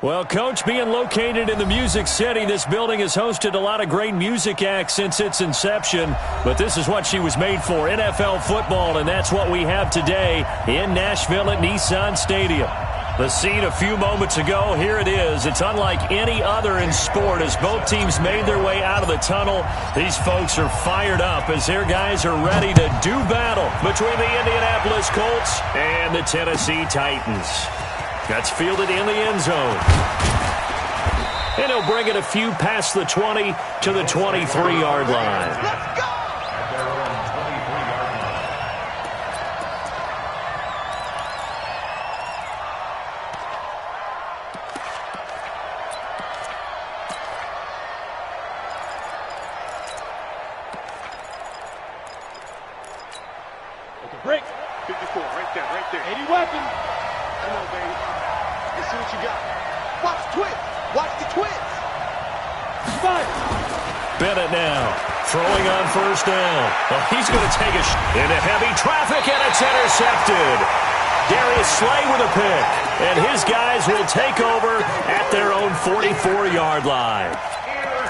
Well, Coach, being located in the Music City, this building has hosted a lot of great music acts since its inception, but this is what she was made for, NFL football, and that's what we have today in Nashville at Nissan Stadium. The scene a few moments ago, here it is. It's unlike any other in sport as both teams made their way out of the tunnel. These folks are fired up as their guys are ready to do battle between the Indianapolis Colts and the Tennessee Titans. That's fielded in the end zone. And he'll bring it a few past the 20 to the 23-yard line. Let's go! Break. 54, right there. 80 weapons. Come on, baby. Let's see what you got. Watch the twist. Watch the twist. Fight. Bennett now throwing on first down. Well, he's going to take a into heavy traffic, and it's intercepted. Darius Slay with a pick, and his guys will take over at their own 44-yard line.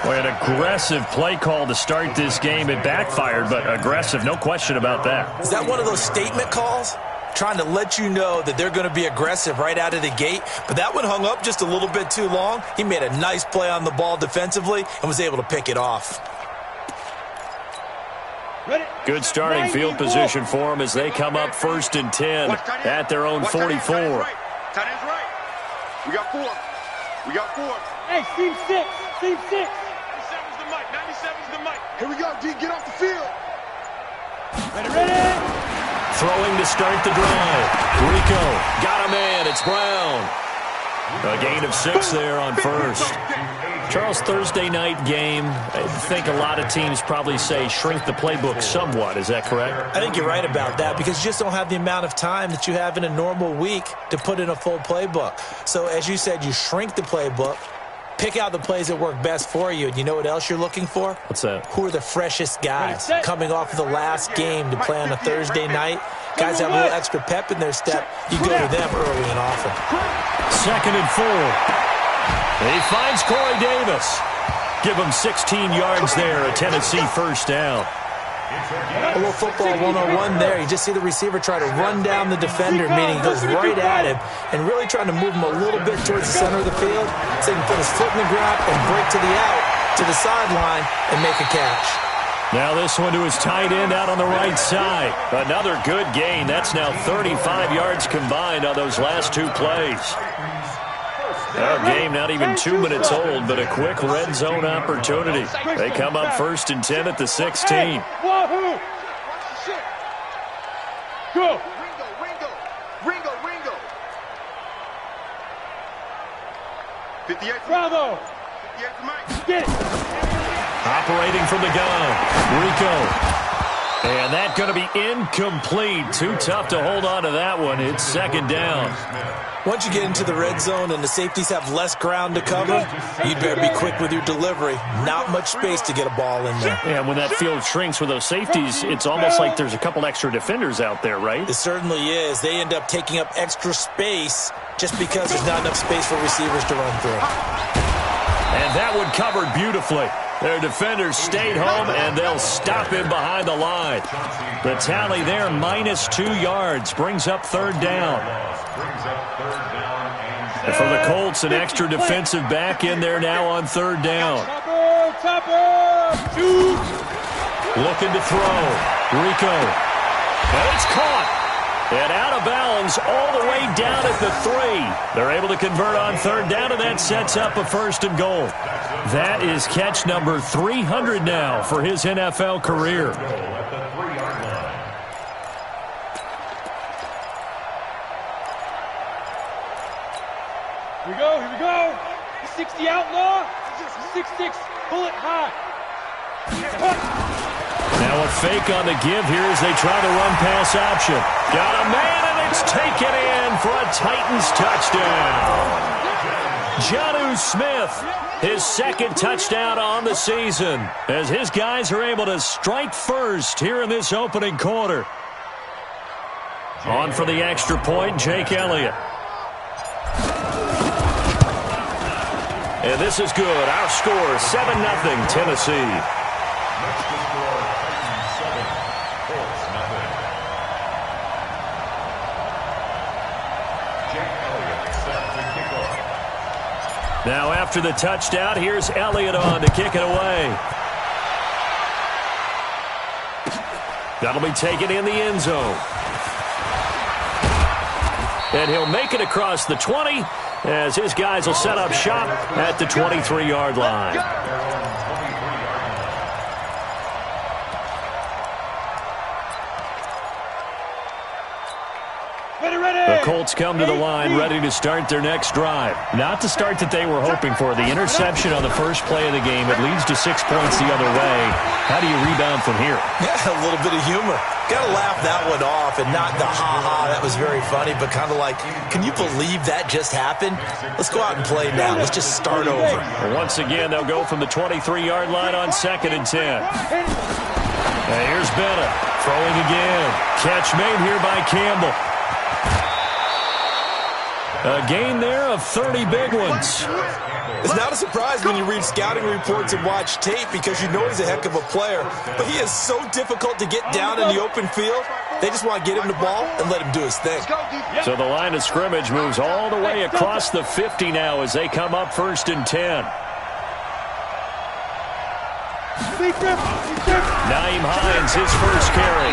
Boy, an aggressive play call to start this game. It backfired, but aggressive, no question about that. Is that one of those statement calls? Trying to let you know that they're going to be aggressive right out of the gate, but that one hung up just a little bit too long. He made a nice play on the ball defensively and was able to pick it off. Good starting field position for them as they come up 1st and 10 at their own 44. Tight end's right. We got 4. We got 4. Hey, team 6. Team 6. 97's the mic. 97's the mic. Here we go, D. Get off the field. Ready. Throwing to start the drive. Rico got a man. It's Brown. A gain of 6 there on first. Charles, Thursday night game, I think a lot of teams probably say shrink the playbook somewhat. Is that correct? I think you're right about that because you just don't have the amount of time that you have in a normal week to put in a full playbook. So as you said, you shrink the playbook, pick out the plays that work best for you. And you know what else you're looking for? What's that? Who are the freshest guys coming off of the last game to play on a Thursday night? Guys have a little extra pep in their step. You go to them early and often. 2nd and 4. He finds Corey Davis. Give him 16 yards there, a Tennessee first down. A little football 101 there. You just see the receiver try to run down the defender, meaning he goes right at him and really trying to move him a little bit towards the center of the field so he can put his foot in the ground and break to the out, to the sideline, and make a catch. Now this one to his tight end out on the right side. Another good gain. That's now 35 yards combined on those last 2 plays. Our game not even 2 minutes old, but a quick red zone opportunity. They come up 1st and 10 at the 16. Wahoo! Go! Ringo. 58. Bravo! 58 for Mike. Get it! Operating from the gun, Rico. And that's going to be incomplete. Too tough to hold on to that one. It's 2nd down. Once you get into the red zone and the safeties have less ground to cover, you'd better be quick with your delivery. Not much space to get a ball in there. And when that field shrinks with those safeties, it's almost like there's a couple extra defenders out there, right? It certainly is. They end up taking up extra space just because there's not enough space for receivers to run through. And that one covered beautifully. Their defenders stayed home, and they'll stop him behind the line. The tally there, -2 yards, brings up 3rd down. And for the Colts, an extra defensive back in there now on 3rd down. Topper! Shoot! Looking to throw. Rico. And it's caught. And out of bounds all the way down at the 3. They're able to convert on 3rd down, and that sets up a 1st and goal. That is catch number 300 now for his NFL career. Here we go. The 60 outlaw. 6-6, bullet high. Now a fake on the give here as they try the run-pass option. Got a man, and it's taken in for a Titans touchdown. Jonnu Smith, his 2nd touchdown on the season, as his guys are able to strike first here in this opening quarter. On for the extra point, Jake Elliott. And this is good. Our score, 7-0 Tennessee. Now after the touchdown, here's Elliott on to kick it away. That'll be taken in the end zone. And he'll make it across the 20 as his guys will set up shop at the 23-yard line. The Colts come to the line ready to start their next drive. Not the start that they were hoping for. The interception on the first play of the game. It leads to 6 points the other way. How do you rebound from here? Yeah, a little bit of humor. Got to laugh that one off and not the ha-ha. That was very funny, but kind of like, can you believe that just happened? Let's go out and play now. Let's just start over. Once again, they'll go from the 23-yard line on 2nd and 10. Now here's Bennett. Throwing again. Catch made here by Campbell. A gain there of 30 big ones. It's not a surprise when you read scouting reports and watch tape because you know he's a heck of a player. But he is so difficult to get down in the open field. They just want to get him the ball and let him do his thing. So the line of scrimmage moves all the way across the 50 now as they come up 1st and 10. Nyheim Hines, his first carry.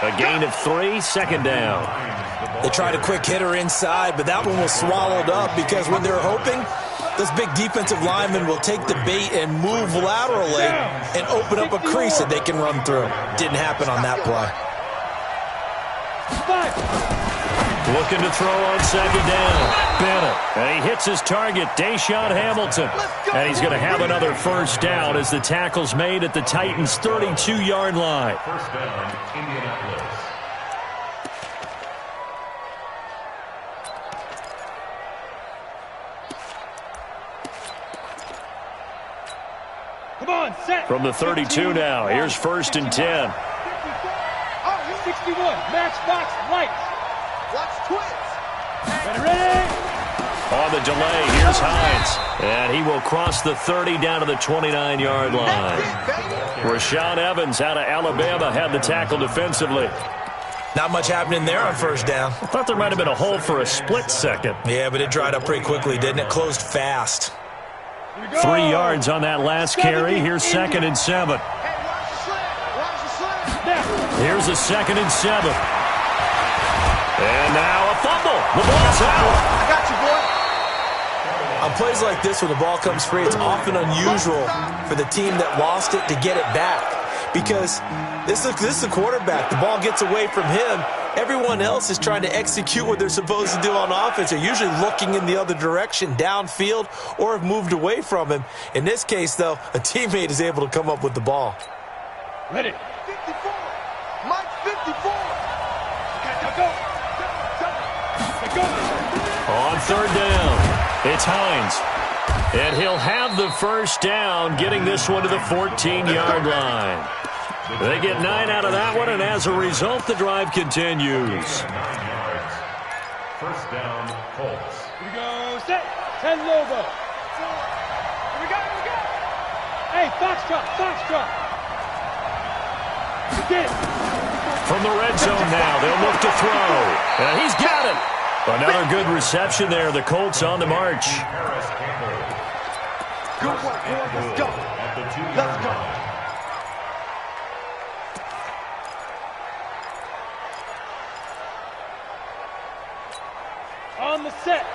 A gain of 3, 2nd down. They tried a quick hitter inside, but that one was swallowed up because when they're hoping, those big defensive linemen will take the bait and move laterally and open up a crease that they can run through. Didn't happen on that play. Looking to throw on 2nd down. Bennett. And he hits his target, Deshaun Hamilton. And he's going to have another first down as the tackle's made at the Titans' 32-yard line. First down, Indianapolis. Come on, set. From the 32 now, here's 1st and 10. 61, matchbox lights. Watch twins. Ready? On the delay, here's Hines. And he will cross the 30 down to the 29-yard line. Rashaan Evans out of Alabama had the tackle defensively. Not much happening there on 1st down. I thought there might have been a hole for a split second. Yeah, but it dried up pretty quickly, didn't it? Closed fast. 3 yards on that last carry. Here's 2nd and 7. Here's a 2nd and 7. And now a fumble. The ball's out. I got you, boy. On plays like this, when the ball comes free, it's often unusual for the team that lost it to get it back. Because this is the quarterback. The ball gets away from him. Everyone else is trying to execute what they're supposed to do on offense. They're usually looking in the other direction, downfield, or have moved away from him. In this case, though, a teammate is able to come up with the ball. Ready. 54. Mike 54. On 3rd down, it's Hines. And he'll have the first down, getting this one to the 14-yard line. They get 9 out of that one, and as a result, the drive continues. 1st down, Colts. Here we go, set. 10 Lobo. Here we go. Hey, Foxtrot. Get it. From the red zone now, they'll look to throw. And he's got it. Another good reception there. The Colts on the march. Good work, boy. Let's go. Let's go. On the set.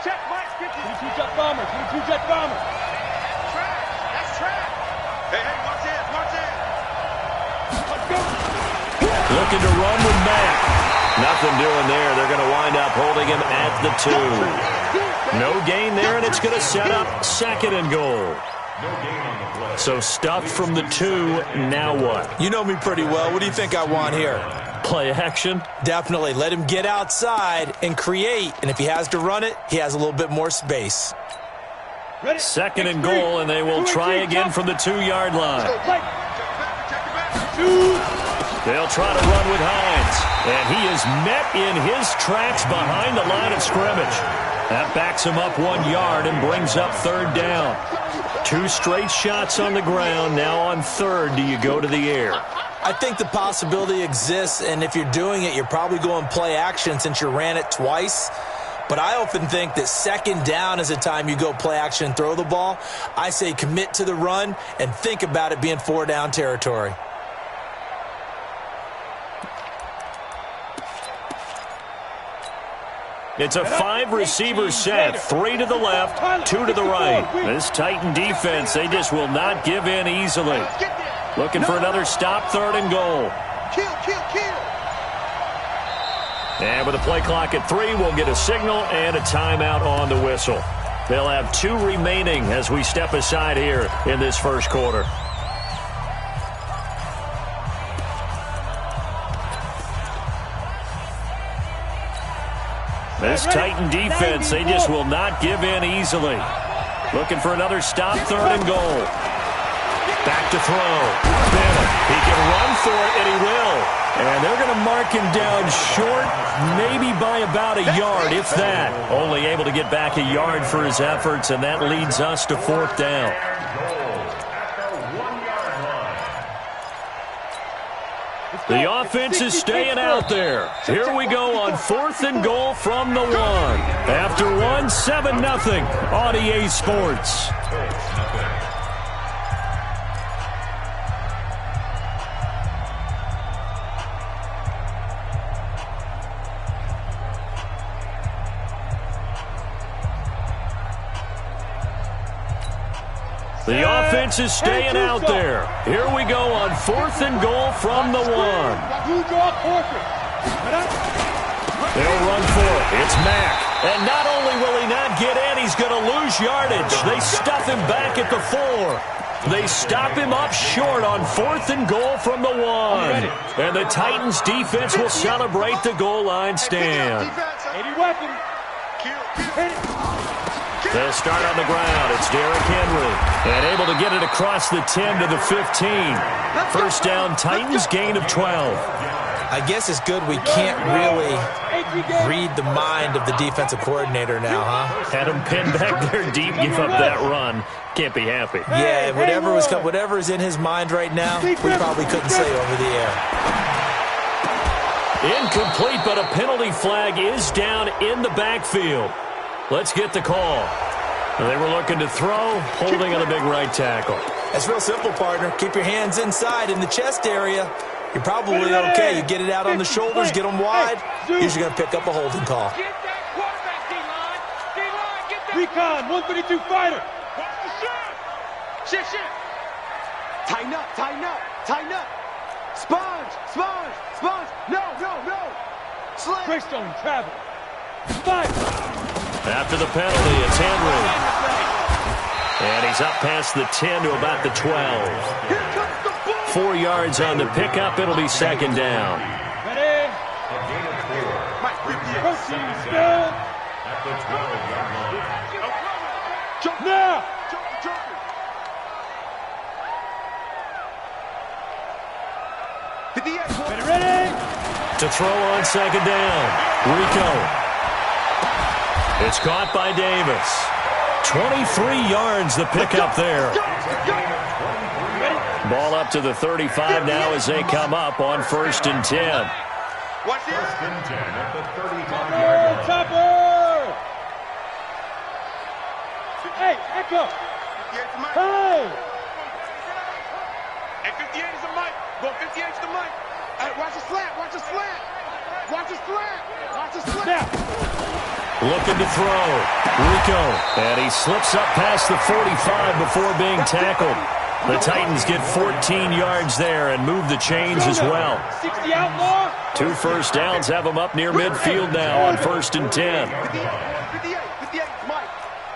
Check Mike's 50. 22 jet bomber. 22 jet bomber. That's trash. Hey, watch in. Let's go. Looking to run with Mack. Nothing doing there. They're going to wind up holding him at the 2. No gain there, and it's going to set up 2nd and goal. So stuffed from the 2. Now what? You know me pretty well. What do you think I want here? Play action? Definitely. Let him get outside and create. And if he has to run it, he has a little bit more space. 2nd and goal, and they will try again from the 2-yard line. They'll try to run with Hines. And he is met in his tracks behind the line of scrimmage. That backs him up 1 yard and brings up 3rd down. 2 straight shots on the ground. Now on 3rd, do you go to the air? I think the possibility exists, and if you're doing it, you're probably going play action since you ran it twice. But I often think that 2nd down is the time you go play action and throw the ball. I say commit to the run and think about it being 4-down territory. It's a 5-receiver set, 3 to the left, 2 to the right. This Titan defense, they just will not give in easily. Looking for another stop, 3rd and goal. Kill. And with a play clock at 3, we'll get a signal and a timeout on the whistle. They'll have 2 remaining as we step aside here in this first quarter. This Titan defense, they just will not give in easily. Looking for another stop, 3rd and goal. Back to throw. Bennett, he can run for it, and he will. And they're going to mark him down short, maybe by about a yard, if that. Only able to get back a yard for his efforts, and that leads us to 4th down. The offense is staying out there. Here we go on 4th and goal from the 1. After 1, 7-0 on EA Sports. The offense is staying out there. Here we go on 4th and goal from the 1. They'll run for it. It's Mack. And not only will he not get in, he's going to lose yardage. They stuff him back at the 4. They stop him up short on 4th and goal from the 1. And the Titans defense will celebrate the goal line stand. They'll start on the ground. It's Derrick Henry. And able to get it across the 10 to the 15. First down, Titans, gain of 12. I guess it's good we can't really read the mind of the defensive coordinator now, huh? Had him pinned back there deep, give up that run. Can't be happy. Yeah, whatever is in his mind right now, we probably couldn't say over the air. Incomplete, but a penalty flag is down in the backfield. Let's get the call. They were looking to throw, holding on a big right tackle. That's real simple, partner. Keep your hands inside in the chest area. You're probably okay. You get it out on the shoulders, get them wide. Usually going to pick up a holding call. Get that quarterback, D-line. D-line, get that. Recon, 152 fighter. Watch the shit. Shit. Tighten up, tighten up, tighten up. Sponge. No. Slam. Greystone, travel. Fight. After the penalty, it's Henry. And he's up past the 10 to about the 12. 4 yards on the pickup. It'll be 2nd down. Ready? Proceed, still. At the 12-yard line. Jump now. Ready? To throw on 2nd down. Rico. It's caught by Davis. 23 yards the pickup there. Ball up to the 35 now as they come up on 1st and 10. Watch this. 1st and 10 at the 35-yard line. Chopper! Hey, Echo! Hey! Hey, 58 is the mic. Go 58 is the mic. Hey, watch the slant. Now! Looking to throw. Rico. And he slips up past the 45 before being tackled. The Titans get 14 yards there and move the chains as well. 60 outlaw. 2 first downs have them up near midfield now on 1st and 10. 58, Mike.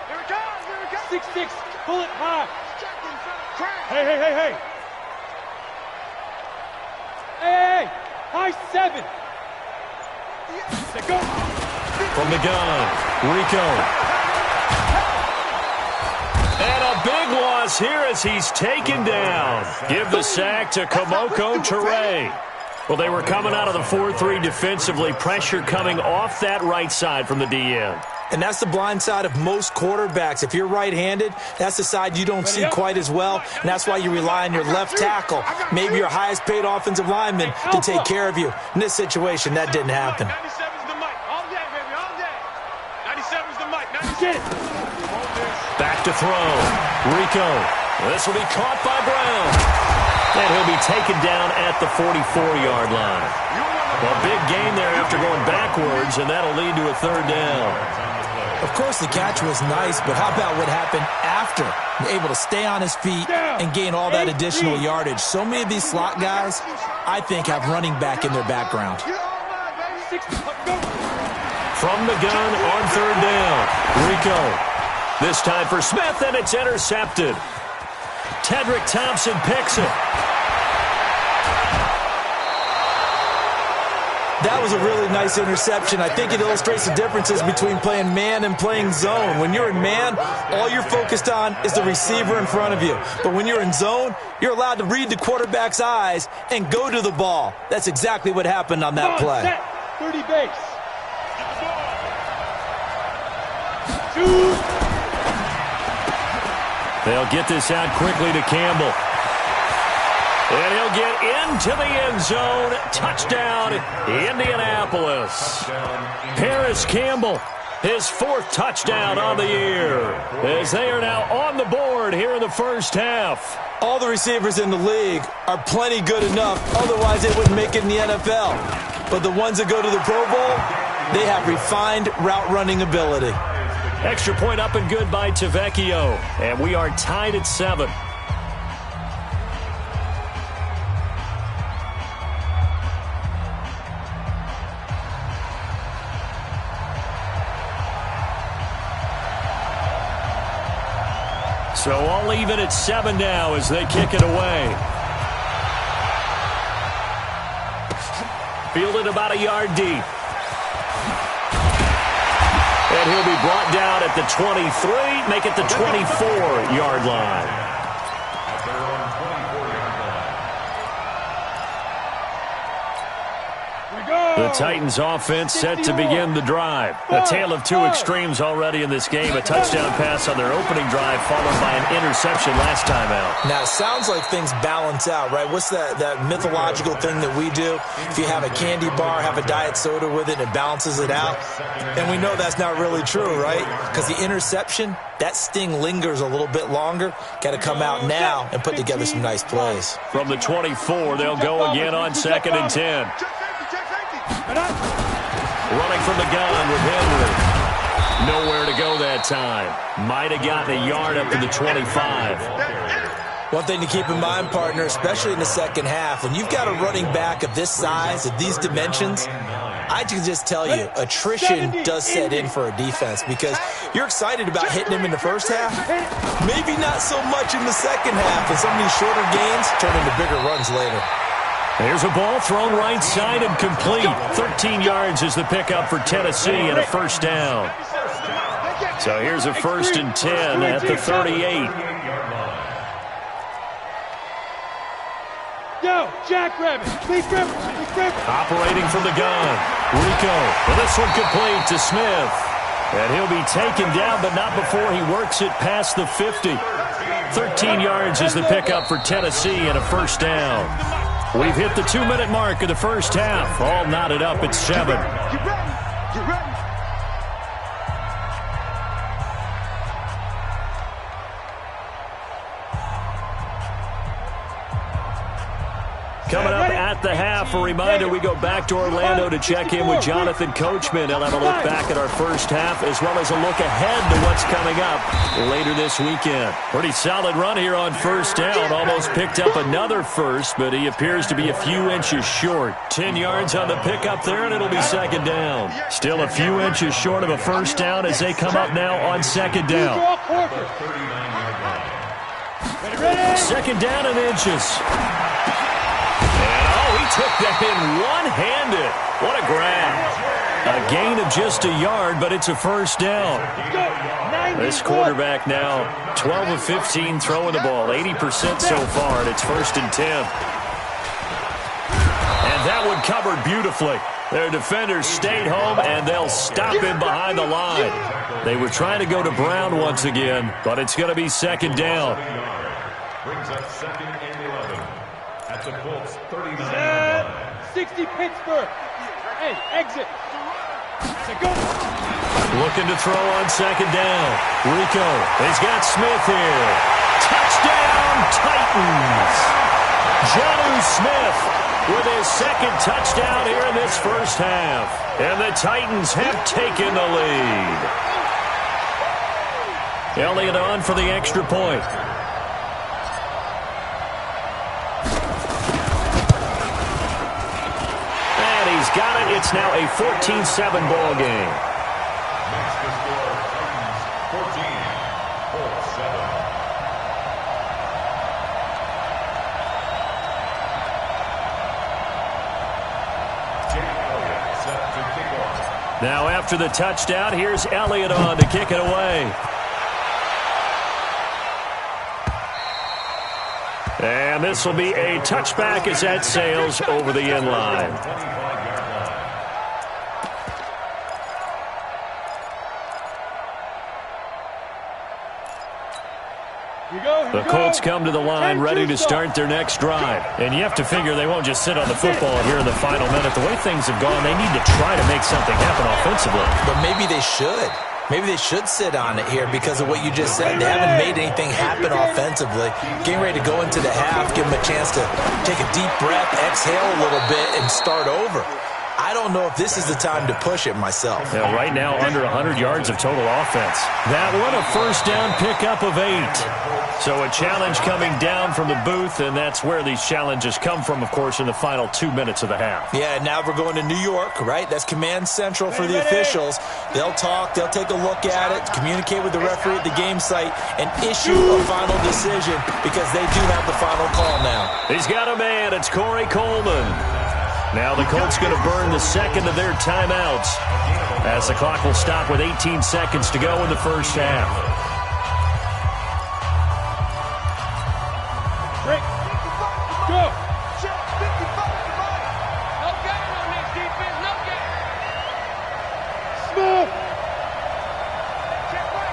Here it comes. 6'6", pull it high. Hey. Hey, high 7. Go. From the gun, Rico. And a big loss here as he's taken down. Give the sack to Kamoko Toure. Well, they were coming out of the 4-3 defensively. Pressure coming off that right side from the DN. And that's the blind side of most quarterbacks. If you're right-handed, that's the side you don't see quite as well, and that's why you rely on your left tackle, maybe your highest-paid offensive lineman, to take care of you. In this situation, that didn't happen. 97's the mic. All day, baby, all day. 97's the mic. 97. Get it. Back to throw. Rico. This will be caught by Brown. And he'll be taken down at the 44-yard line. A big gain there after going backwards, and that'll lead to a 3rd down. Of course, the catch was nice, but how about what happened after? Able to stay on his feet and gain all that additional yardage. So many of these slot guys, I think, have running back in their background. From the gun on third down, Rico. This time for Smith, and it's intercepted. Tedrick Thompson picks it. That was a really nice interception. I think it illustrates the differences between playing man and playing zone. When you're in man, all you're focused on is the receiver in front of you. But when you're in zone, you're allowed to read the quarterback's eyes and go to the ball. That's exactly what happened on that play. 30 base. Shoot. They'll get this out quickly to Campbell. And he'll get into the end zone. Touchdown, Indianapolis. Paris Campbell, his fourth touchdown on the year, as they are now on the board here in the first half. All the receivers in the league are plenty good enough. Otherwise, they wouldn't make it in the NFL. But the ones that go to the Pro Bowl, they have refined route running ability. Extra point up and good by Tavecchio. And we are tied at 7. So all even at 7 now as they kick it away. Fielded about a yard deep. And he'll be brought down at the 23, make it the 24-yard line. The Titans offense set to begin the drive. A tale of two extremes already in this game. A touchdown pass on their opening drive followed by an interception last time out. Now, it sounds like things balance out, right? What's that mythological thing that we do? If you have a candy bar, have a diet soda with it, it balances it out. And we know that's not really true, right? Because the interception, that sting lingers a little bit longer. Got to come out now and put together some nice plays. From the 24, they'll go again on 2nd and 10. Running from the gun with Henry. Nowhere to go that time. Might have gotten a yard up to the 25. One thing to keep in mind, partner, especially in the second half, when you've got a running back of this size, of these dimensions, I can just tell you, attrition does set in for a defense because you're excited about hitting him in the first half. Maybe not so much in the second half, and some of these shorter gains turn into bigger runs later. There's a ball thrown right side and complete. 13 yards is the pickup for Tennessee and a first down. So here's a 1st and 10 at the 38. Yo, Jackrabbit, big grip. Operating from the gun. Rico, well, this one complete to Smith. And he'll be taken down, but not before he works it past the 50. 13 yards is the pickup for Tennessee and a first down. We've hit the 2-minute mark of the first half. All knotted up at 7. Get ready. Get ready. Coming up at the half, a reminder, we go back to Orlando to check in with Jonathan Coachman. He'll have a look back at our first half as well as a look ahead to what's coming up later this weekend. Pretty solid run here on first down. Almost picked up another first, but he appears to be a few inches short. 10 yards on the pickup there, and it'll be second down. Still a few inches short of a first down as they come up now on second down. Second down and inches. He took that in one-handed. What a grab. A gain of just a yard, but it's a first down. This quarterback now 12 of 15 throwing the ball, 80% so far, and it's 1st and 10. And that one covered beautifully. Their defenders stayed home, and they'll stop him behind the line. They were trying to go to Brown once again, but it's going to be second down. Brings up 2nd and 11. At the Colts 39. 60 Pittsburgh. Hey, exit. Go. Looking to throw on second down. Rico has got Smith here. Touchdown, Titans. Jonnu Smith with his second touchdown here in this first half. And the Titans have taken the lead. Elliott on for the extra point. got it. It's now a 14-7 ball game. Next to score, Titans 14, Colts 7. Now after the touchdown, here's Elliott on to kick it away. And this will be a touchback as that sails over the end line. The Colts come to the line ready to start their next drive. And you have to figure they won't just sit on the football here in the final minute. The way things have gone, they need to try to make something happen offensively. But maybe they should. Maybe they should sit on it here because of what you just said. They haven't made anything happen offensively. Getting ready to go into the half, give them a chance to take a deep breath, exhale a little bit, and start over. I don't know if this is the time to push it myself. Yeah, right now, under 100 yards of total offense. That one, a first down pickup of 8. So a challenge coming down from the booth, and that's where these challenges come from, of course, in the final 2 minutes of the half. Yeah, now we're going to New York, right? That's command central for the officials. They'll talk, they'll take a look at it, communicate with the referee at the game site, and issue a final decision because they do have the final call now. He's got a man. It's Corey Coleman. Now the Colts going to burn the second of their timeouts as the clock will stop with 18 seconds to go in the first half. Break. Go. No game on this defense. No game. Smooth. Check right.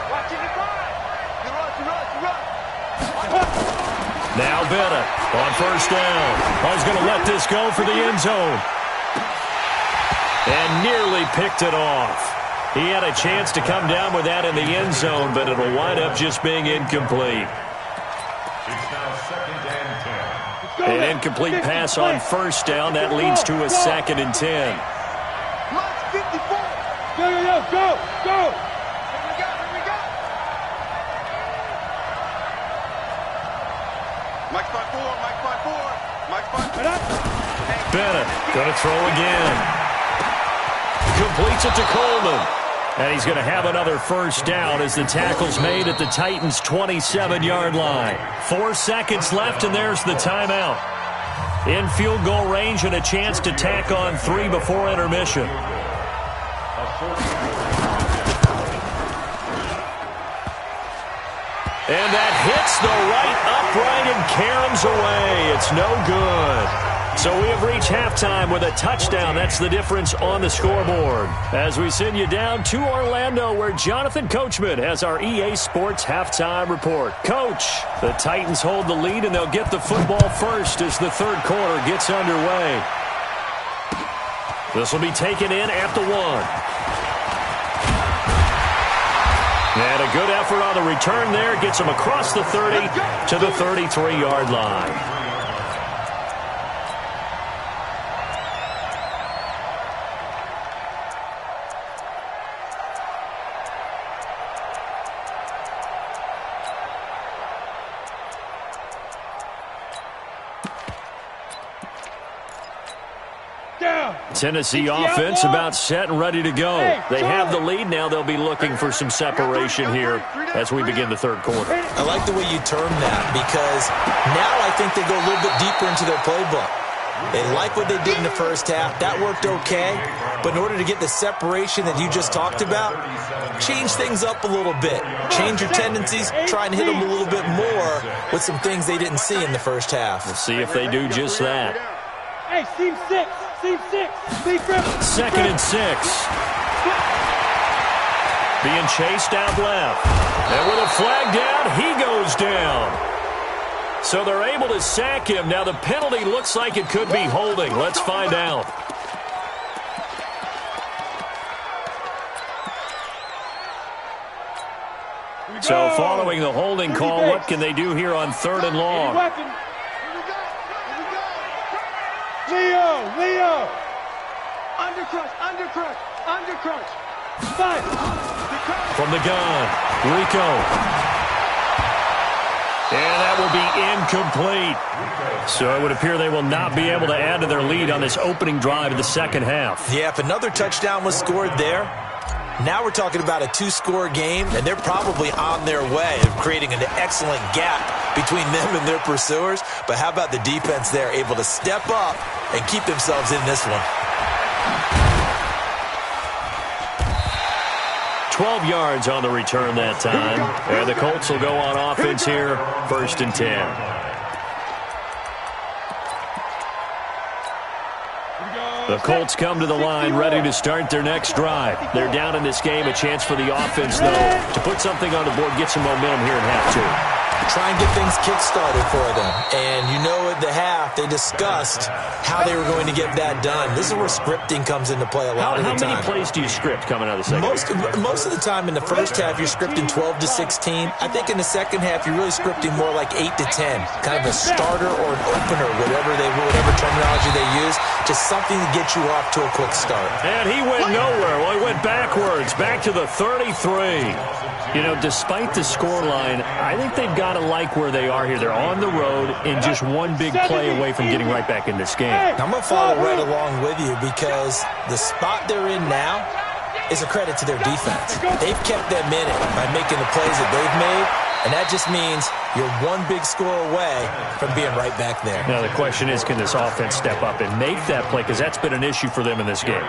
Watching the grind. You run. Now Bennett on first down. He's going to let this go for the end zone. And nearly picked it off. He had a chance to come down with that in the end zone, but it'll wind up just being incomplete. It's now 2nd and 10. An incomplete pass on first down. That leads to a 2nd and 10. Go. Mike 5-4. Bennett going to throw again. Completes it to Coleman. And he's going to have another first down as the tackle's made at the Titans' 27-yard line. 4 seconds left, and there's the timeout. In field goal range and a chance to tack on 3 before intermission. And that hits the right upright and caroms away. It's no good. So we have reached halftime with a touchdown. That's the difference on the scoreboard. As we send you down to Orlando, where Jonathan Coachman has our EA Sports halftime report. Coach, the Titans hold the lead, and they'll get the football first as the third quarter gets underway. This will be taken in at the 1. And a good effort on the return there. Gets him across the 30 to the 33-yard line. Tennessee offense about set and ready to go. They have the lead. Now they'll be looking for some separation here as we begin the third quarter. I like the way you term that because now I think they go a little bit deeper into their playbook. They like what they did in the first half. That worked okay. But in order to get the separation that you just talked about, change things up a little bit. Change your tendencies. Try and hit them a little bit more with some things they didn't see in the first half. We'll see if they do just that. Hey, seam 6. 2nd and 6. Being chased out left. And with a flag down, he goes down. So they're able to sack him. Now the penalty looks like it could be holding. Let's find out. So following the holding call, what can they do here on 3rd and long? Leo! Undercrush! 5! From the gun, Rico. And that will be incomplete. So it would appear they will not be able to add to their lead on this opening drive of the second half. Yeah, if another touchdown was scored there, now we're talking about a two-score game, and they're probably on their way of creating an excellent gap between them and their pursuers. But how about the defense there, able to step up and keep themselves in this one? 12 yards on the return that time. And the Colts will go on offense here, 1st and 10. The Colts come to the line ready to start their next drive. They're down in this game. A chance for the offense, though, to put something on the board, get some momentum here in half two. Try and get things kick-started for them. And you know at the half, they discussed how they were going to get that done. This is where scripting comes into play a lot of the time. How many plays do you script coming out of the second half? Most of the time in the first half, you're scripting 12 to 16. I think in the second half, you're really scripting more like 8 to 10. Kind of a starter or an opener, whatever terminology they use. Just something to get you off to a quick start. And he went nowhere. Well, he went backwards, back to the 33. You know, despite the scoreline, I think they've got to like where they are here. They're on the road and just one big play away from getting right back in this game. I'm going to follow right along with you because the spot they're in now is a credit to their defense. They've kept them in it by making the plays that they've made, and that just means you're one big score away from being right back there. Now the question is, can this offense step up and make that play? Because that's been an issue for them in this game.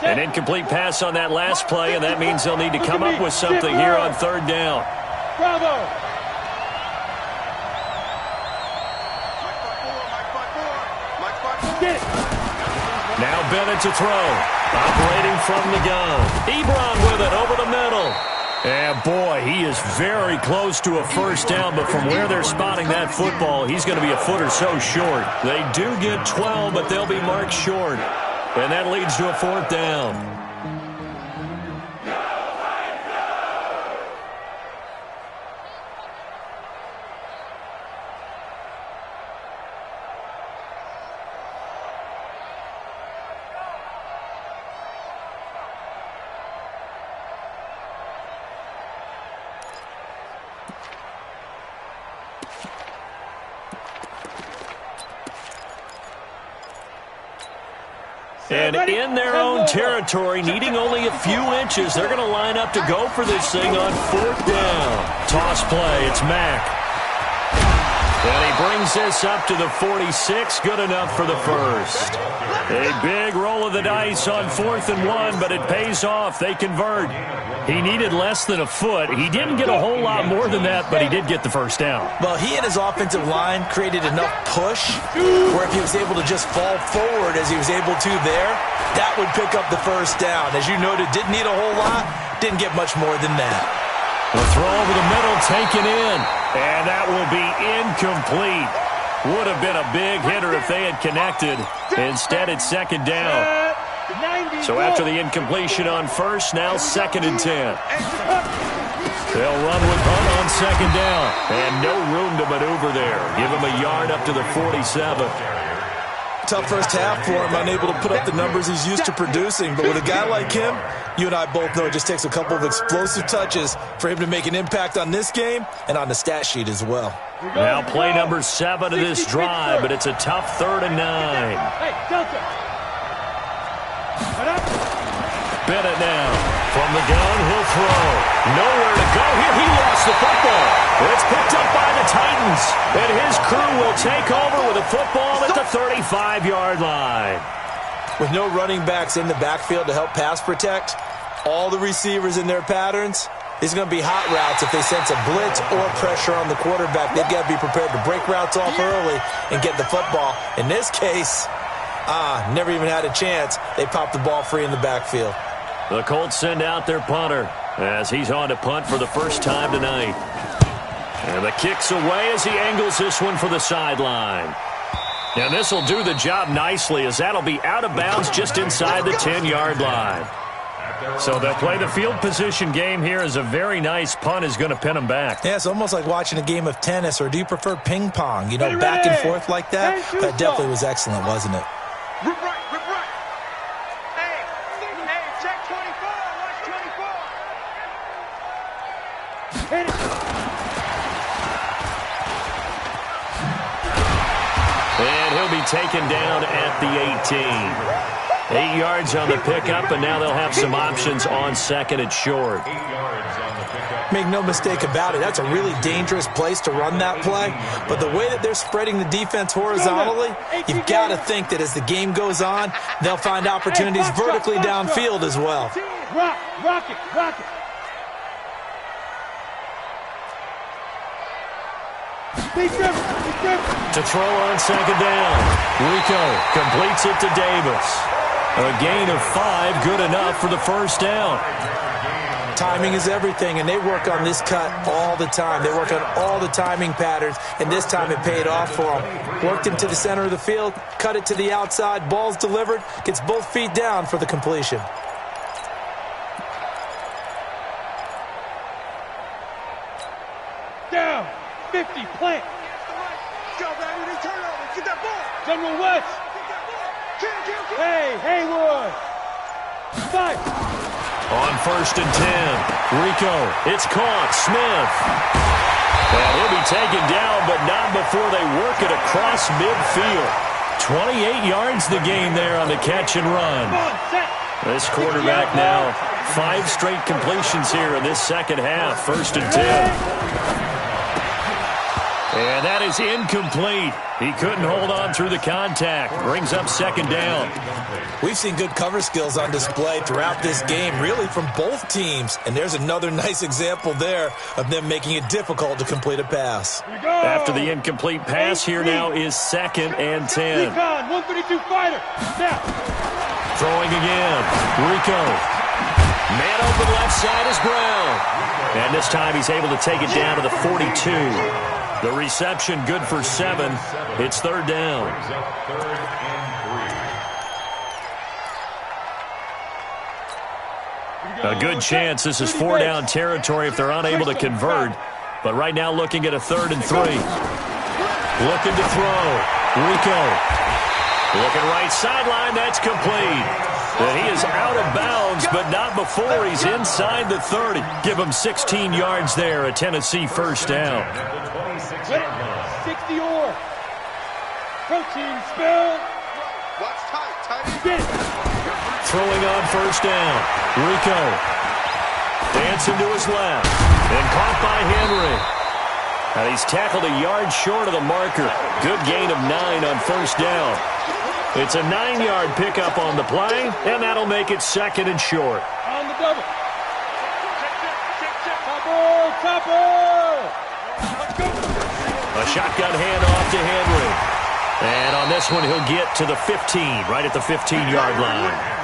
An incomplete pass on that last play, and that means they'll need to come up with something here on 3rd down. Bravo! Now Bennett to throw. Operating from the gun. Ebron with it over the middle. And boy, he is very close to a 1st down, but from where they're spotting that football, he's going to be a foot or so short. They do get 12, but they'll be marked short. And that leads to a 4th down. And in their own territory, needing only a few inches, they're going to line up to go for this thing on 4th down. Toss play, it's Mack. And he brings this up to the 46, good enough for the first. A big roll of the dice on 4th and 1, but it pays off. They convert. He needed less than a foot. He didn't get a whole lot more than that, but he did get the first down. Well, he and his offensive line created enough push where if he was able to just fall forward as he was able to there, that would pick up the first down. As you noted, didn't need a whole lot, didn't get much more than that. The throw over the middle taken in, and that will be incomplete. Would have been a big hitter if they had connected. Instead, it's 2nd down. So after the incompletion on 1st, now 2nd and 10. They'll run with punt on 2nd down. And no room to maneuver there. Give him a yard up to the 47. Tough first half for him, unable to put up the numbers he's used to producing. But with a guy like him, you and I both know it just takes a couple of explosive touches for him to make an impact on this game and on the stat sheet as well. Now play number 7 of this drive, but it's a tough 3rd and 9. Hey, Delta. Bennett now. From the gun, he'll throw. Nowhere to go here. He lost the football. It's picked up by the Titans. And his crew will take over with a football at the 35-yard line. With no running backs in the backfield to help pass protect, all the receivers in their patterns, these are going to be hot routes if they sense a blitz or pressure on the quarterback. They've got to be prepared to break routes off early and get the football. In this case, never even had a chance. They popped the ball free in the backfield. The Colts send out their punter as he's on to punt for the first time tonight. And the kick's away as he angles this one for the sideline. And this will do the job nicely as that'll be out of bounds just inside the 10-yard line. So they'll play the field position game here as a very nice punt is going to pin them back. Yeah, it's almost like watching a game of tennis, or do you prefer ping pong? You know, back and forth like that? That definitely was excellent, wasn't it? Rip right, rip right. Hey, check 24. Watch 24. Hit it. And he'll be taken down at the 18. 8 yards on the pickup, and now they'll have some options on second and short. 8 yards on the pickup. Make no mistake about it, that's a really dangerous place to run that play. But the way that they're spreading the defense horizontally, you've got to think that as the game goes on, they'll find opportunities vertically downfield as well. Rock it. Big Trevor. To throw on second down. Rico completes it to Davis. A gain of 5, good enough for the first down. Timing is everything, and they work on this cut all the time. They work on all the timing patterns, and this time it paid off for them. Worked him to the center of the field, cut it to the outside, ball's delivered, gets both feet down for the completion. Down. 50, plant. Go, baby, they turn over. Get that ball. General West. Kill. Hey, Haywood. 5. On first and 10. Rico, it's caught. Smith. And he'll be taken down, but not before they work it across midfield. 28 yards the gain there on the catch and run. This quarterback now, 5 straight completions here in this second half. First and 10. And that is incomplete. He couldn't hold on through the contact. Brings up second down. We've seen good cover skills on display throughout this game, really from both teams. And there's another nice example there of them making it difficult to complete a pass. After the incomplete pass, here now is second and 10. Recon, 132 fighter. Now. Throwing again. Rico. Man open left side is Brown. And this time he's able to take it down to the 42. The reception good for 7. It's third down. A good chance this is 4-down territory if they're unable to convert. But right now looking at a 3rd and 3. Looking to throw. Rico. Looking right sideline. That's complete. And he is out of bounds, but not before he's inside the 30. Give him 16 yards there, a Tennessee first down. 60 or. Protein spill. Watch tight. Throwing on first down. Rico. Dancing to his left. And caught by Henry. And he's tackled a yard short of the marker. Good gain of 9 on first down. It's a 9-yard pickup on the play, and that'll make it second and short. On the double. Topper. Let's go. A shotgun handoff to Henry. And on this one, he'll get to the 15, right at the 15-yard line.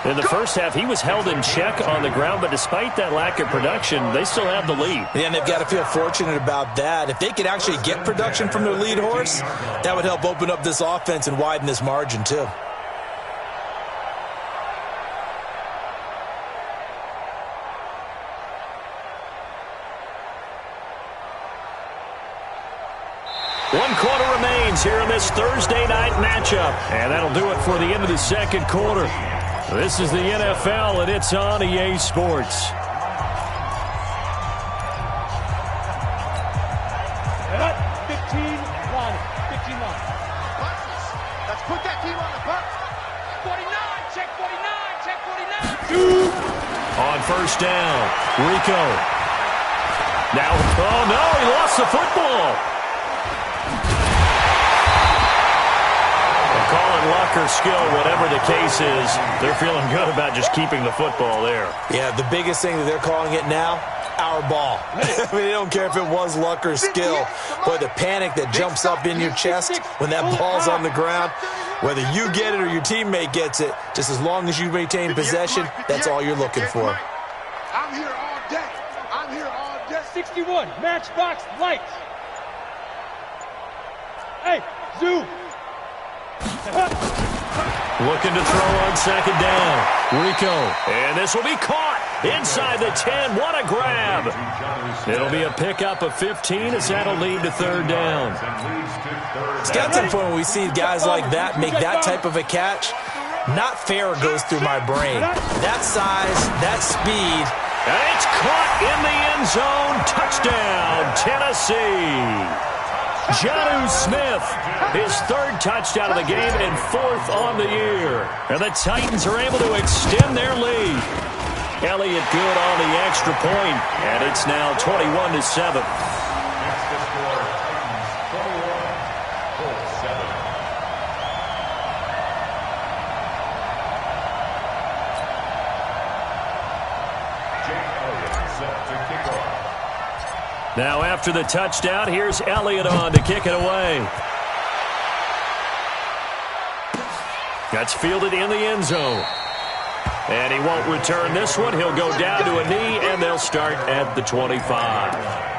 In the first half, he was held in check on the ground, but despite that lack of production, they still have the lead. Yeah, and they've got to feel fortunate about that. If they could actually get production from their lead horse, that would help open up this offense and widen this margin, too. One quarter remains here in this Thursday night matchup. And that'll do it for the end of the second quarter. This is the NFL, and it's on EA Sports. Cut 15 line. 15 line. Let's put that team on the bus. 49. Check 49. Check 49. On first down, Rico. Now, oh no, he lost the football. Call it luck or skill, whatever the case is, they're feeling good about just keeping the football there. Yeah, the biggest thing that they're calling it now, our ball. I mean, they don't care if it was luck or skill. Boy, the panic that jumps up in your chest when that ball's on the ground, whether you get it or your teammate gets it, just as long as you maintain possession, that's all you're looking for. I'm here all day. I'm here all day. 61. Matchbox lights. Hey, Zoo. Looking to throw on second down. Rico. And this will be caught inside the 10. What a grab. It'll be a pickup of 15 as that'll lead to third down. It's got to the point when we see guys like that make that type of a catch. Not fair goes through my brain. That size, that speed. And it's caught in the end zone. Touchdown, Tennessee. Jonnu Smith, his third touchdown of the game and fourth on the year. And the Titans are able to extend their lead. Elliott good on the extra point, and it's now 21-7. Now after the touchdown, here's Elliott on to kick it away. That's fielded in the end zone. And he won't return this one. He'll go down to a knee, and they'll start at the 25.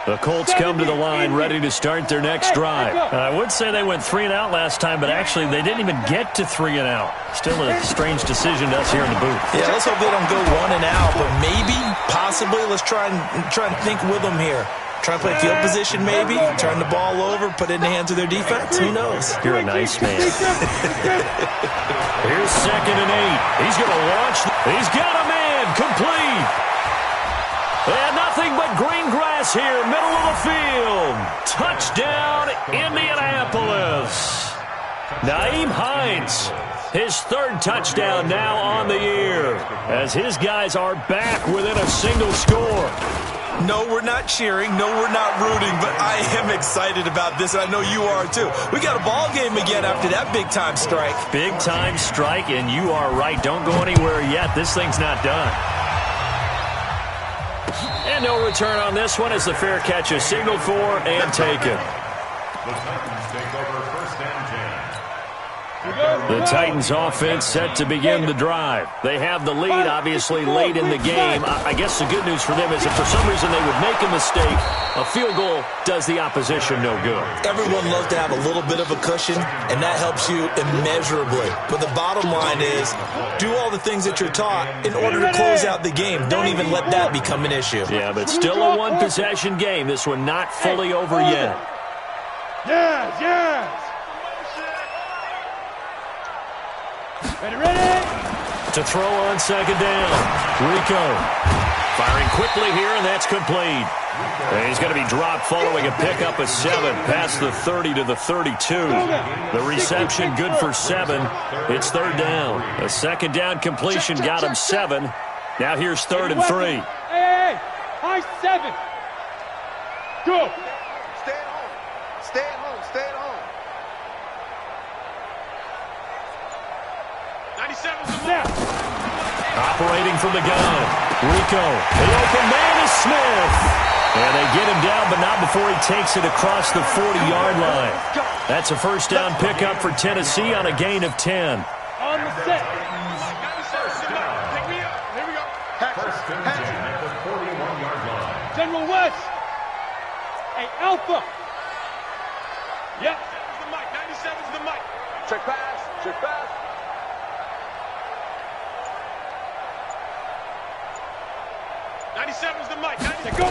The Colts come to the line ready to start their next drive. I would say they went 3 and out last time, but actually they didn't even get to 3 and out. Still a strange decision to us here in the booth. Yeah, let's hope they don't go 1 and out, but maybe, possibly, let's try and think with them here. Try and play field position maybe, turn the ball over, put it in the hands of their defense. Who knows? You're a nice man. Here's second and 8. He's going to launch. He's got a man complete. And nothing but green grass here, middle of the field. Touchdown, Indianapolis. Nyheim Hines, his third touchdown now on the year, as his guys are back within a single score. No, we're not cheering. No, we're not rooting, but I am excited about this, and I know you are too. We got a ball game again after that big-time strike. Big-time strike, and you are right. Don't go anywhere yet. This thing's not done. And no return on this one as the fair catch is signaled for and taken. The Titans take over first and 10. The Titans offense set to begin the drive. They have the lead, obviously, late in the game. I guess the good news for them is if for some reason they would make a mistake, a field goal does the opposition no good. Everyone loves to have a little bit of a cushion, and that helps you immeasurably. But the bottom line is, do all the things that you're taught in order to close out the game. Don't even let that become an issue. Yeah, but still a one-possession game. This one not fully over yet. Yes, yes. Ready? To throw on second down. Rico firing quickly here, and that's complete. And he's going to be dropped following a pickup of 7 past the 30 to the 32. The reception good for 7. It's third down. A second down completion got him 7. Now here's third and 3. Hey, high 7. Go. Stay at home. Stay at home. Stay at home. 97's the snap. Operating from the gun. Rico. The open man is Smith. And they get him down, but not before he takes it across the 40-yard line. That's a first down pickup for Tennessee on a gain of 10. On the set. Pick me up. Here we go. First and 10 at the 41-yard line. General West. Hey, Alpha. Yep. 97's the mic. Check pass. Check pass. 97's the mic. Go.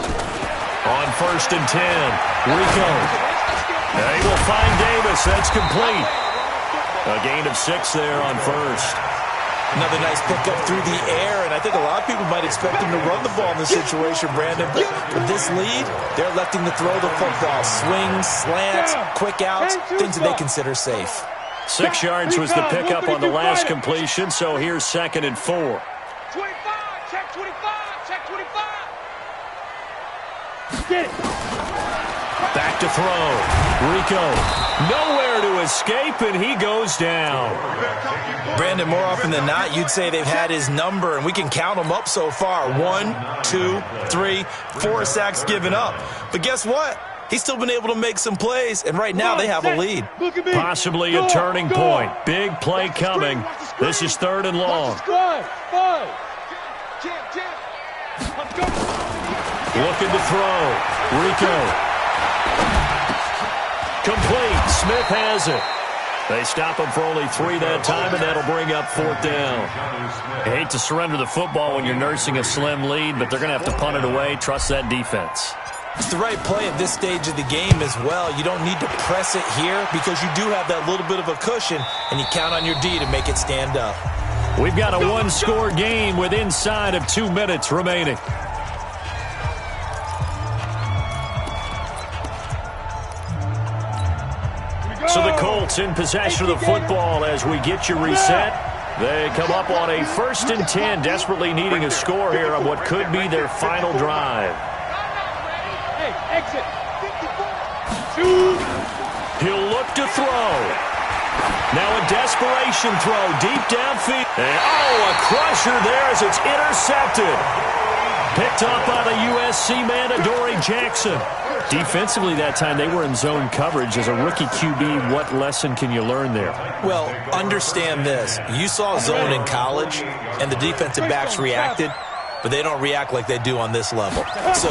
On first and 10, Rico. They will find Davis. That's complete. A gain of 6 there on first. Another nice pickup through the air, and I think a lot of people might expect him to run the ball in this situation, Brandon. But with this lead, they're electing to throw the football. Swings, slants, quick outs, things that they consider safe. 6 yards was the pickup on the last completion, so here's second and 4. 25. Check 25. Check 25. Get it. Back to throw. Rico. Nowhere to escape, and he goes down. Brandon, more often than not, you'd say they've had his number, and we can count them up so far. 1, 2, 3, 4 sacks given up. But guess what? He's still been able to make some plays, and right now they have a lead. Possibly a turning point. Big play coming. This is third and long. Jim. Looking to throw. Rico. Complete. Smith has it. They stop him for only 3 that time, and that'll bring up 4th down. I hate to surrender the football when you're nursing a slim lead, but they're going to have to punt it away. Trust that defense. It's the right play at this stage of the game as well. You don't need to press it here because you do have that little bit of a cushion, and you count on your D to make it stand up. We've got a one-score game with inside of 2 minutes remaining. So the Colts in possession of the football as we get you reset. They come up on a 1st and 10, desperately needing a score here on what could be their final drive. Hey, exit. He'll look to throw. Now a desperation throw deep downfield. And a crusher there as it's intercepted. Picked up by the USC man, Adoree Jackson. Defensively that time, they were in zone coverage. As a rookie QB, what lesson can you learn there? Well, understand this. You saw zone in college, and the defensive backs reacted, but they don't react like they do on this level. So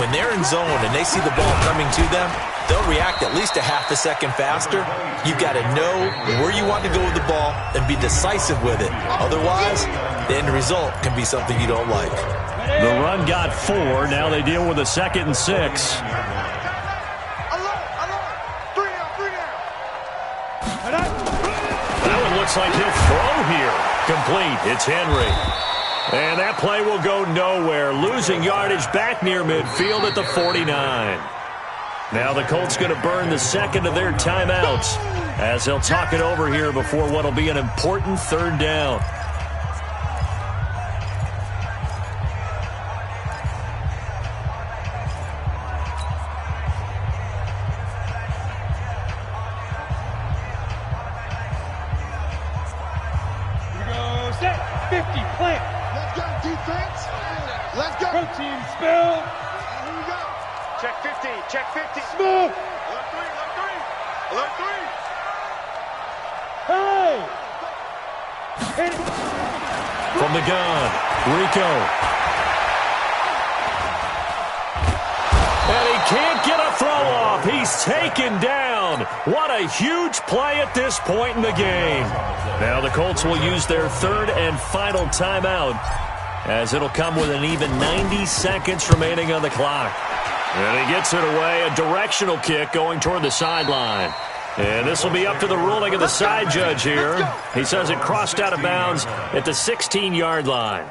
when they're in zone and they see the ball coming to them, they'll react at least a half a second faster. You've got to know where you want to go with the ball and be decisive with it. Otherwise, the end result can be something you don't like. The run got 4. Now they deal with a 2nd and 6. That one looks like he'll throw here. Complete. It's Henry. And that play will go nowhere. Losing yardage back near midfield at the 49. Now the Colts going to burn the 2nd of their timeouts as they'll talk it over here before what will be an important 3rd down. Check 50. Smooth. Alert 3. Hey! From the gun, Rico. And he can't get a throw off. He's taken down. What a huge play at this point in the game. Now the Colts will use their 3rd and final timeout as it'll come with an even 90 seconds remaining on the clock. And he gets it away, a directional kick going toward the sideline. And this will be up to the ruling of the side judge here. He says it crossed out of bounds at the 16-yard line.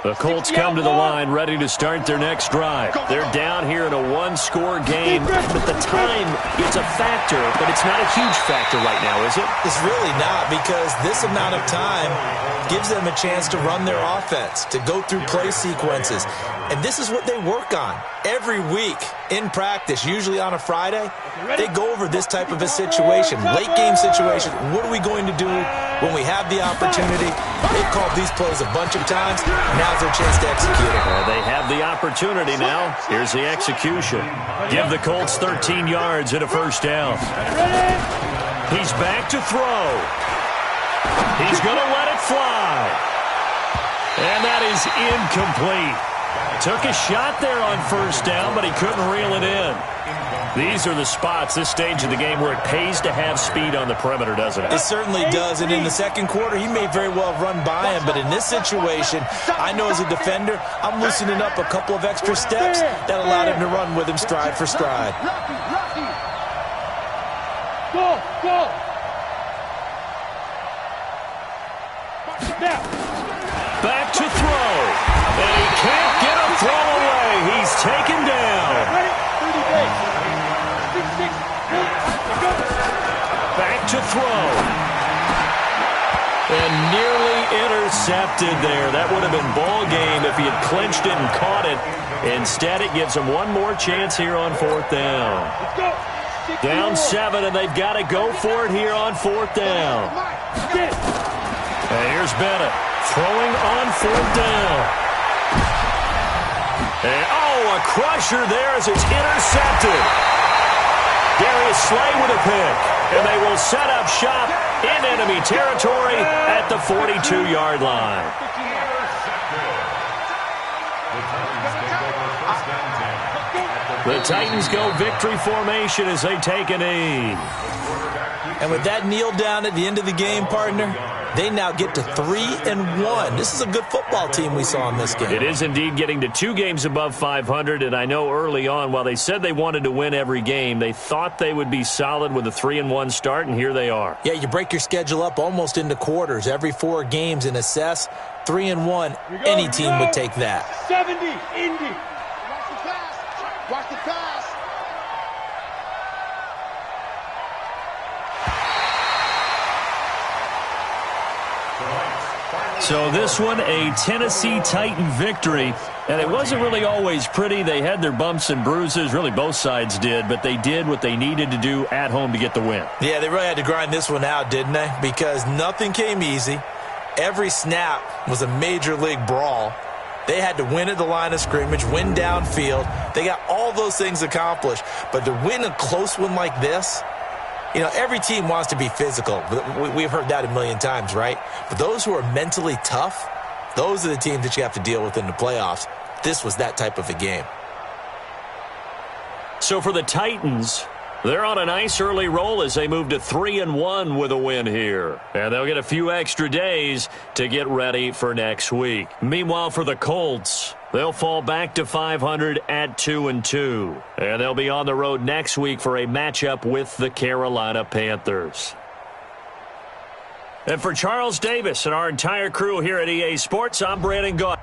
The Colts come to the line ready to start their next drive. They're down here in a one-score game, but the time is a factor, but it's not a huge factor right now, is it? It's really not, because this amount of time gives them a chance to run their offense, to go through play sequences. And this is what they work on every week in practice, usually on a Friday. They go over this type of a situation, late-game situation. What are we going to do when we have the opportunity? They've called these plays a bunch of times. Now's their chance to execute it. They have the opportunity now. Here's the execution. Give the Colts 13 yards and a 1st down. He's back to throw. He's going to let it fly. And that is incomplete. Took a shot there on 1st down, but he couldn't reel it in. These are the spots, this stage of the game, where it pays to have speed on the perimeter, doesn't it? It certainly does, and in the second quarter, he may very well run by him, but in this situation, I know as a defender, I'm loosening up a couple of extra steps that allowed him to run with him stride for stride. Go! Now. Back to throw. And he can't get a throw away. He's taken down. Ready? 30 days. 6, go. Back to throw. And nearly intercepted there. That would have been ball game if he had clinched it and caught it. Instead, it gives him one more chance here on 4th down. Let's go. Down 7, and they've got to go for it here on 4th down. Get it. And here's Bennett throwing on 4th down. And, a crusher there as it's intercepted. Darius Slay with a pick. and they will set up shop in enemy territory at the 42-yard line. The Titans go victory formation as they take a knee. And with that kneel down at the end of the game, partner, they now get to 3-1. This is a good football team we saw in this game. It is indeed getting to 2 games above 500, and I know early on, while they said they wanted to win every game, they thought they would be solid with a 3-1 start, and here they are. Yeah, you break your schedule up almost into quarters, every 4 games, and assess 3-1. Any team would take that. 70, Indy. Watch the pass. Watch the pass. So this one, a Tennessee Titan victory. And it wasn't really always pretty. They had their bumps and bruises. Really, both sides did. But they did what they needed to do at home to get the win. Yeah, they really had to grind this one out, didn't they? Because nothing came easy. Every snap was a major league brawl. They had to win at the line of scrimmage, win downfield. They got all those things accomplished. But to win a close one like this, you know, every team wants to be physical. We've heard that a million times, right? But those who are mentally tough, those are the teams that you have to deal with in the playoffs. This was that type of a game. So for the Titans, they're on a nice early roll as they move to 3-1 with a win here. And they'll get a few extra days to get ready for next week. Meanwhile, for the Colts, they'll fall back to 500 at 2-2. And they'll be on the road next week for a matchup with the Carolina Panthers. And for Charles Davis and our entire crew here at EA Sports, I'm Brandon Gaudin.